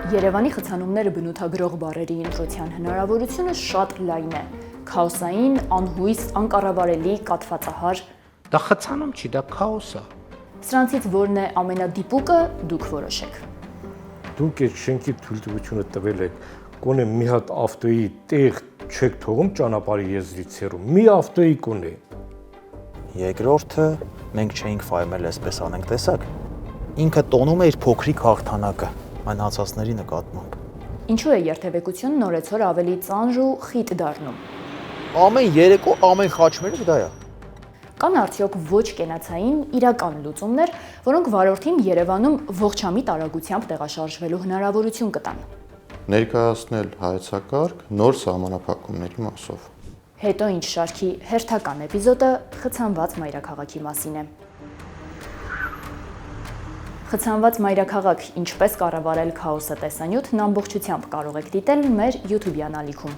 Երևանի խցանումները բնութագրող բառերի ընտրության հնարավորությունը շատ լայն է։ Քաոսային, անհույս, անկառավարելի, կաթվածահար։ Դա խցանում չի, դա քաոս է։ Սրանցից որն է ամենադիպուկը, դուք որոշեք։ Դուք այդ շենքի թույլտվությունը տվել եք, կոնե մի հատ ավտոյի տեղ չեք թողում ճանապարհի եզրից հեռու, մի ավտոյի կոնե։ Երկրորդը մենք չէինք ֆայմել այսպես անենք, տեսակ։ Ինքը տոնում է իր փոքրիկ հաղթանակը մնացածների նկատմամբ։ Ինչու է երթևեկությունն օրեցօր ավելի ծանր ու խիտ դառնում։ Ամեն երեկո, ամեն խաչմերուկ դա է։ Կան արդյոք ոչ կենացային իրական լուծումներ, որոնք վարորդին Երևանում ողջամիտ արագությամբ տեղաշարժվելու հնարավորություն կտան։ Ներկայացնել հայեցակարգ նոր սահմանափակումների մասով։ Հետո ինչ շարքի հերթական էպիզոդը խցանված մայրաքաղաքի մասին է։ Խցանված մայրաքաղաք՝ ինչպես կառավարել քաոսը տեսանյութն ամբողջությամբ կարող եք դիտել մեր YouTube-յան ալիքում։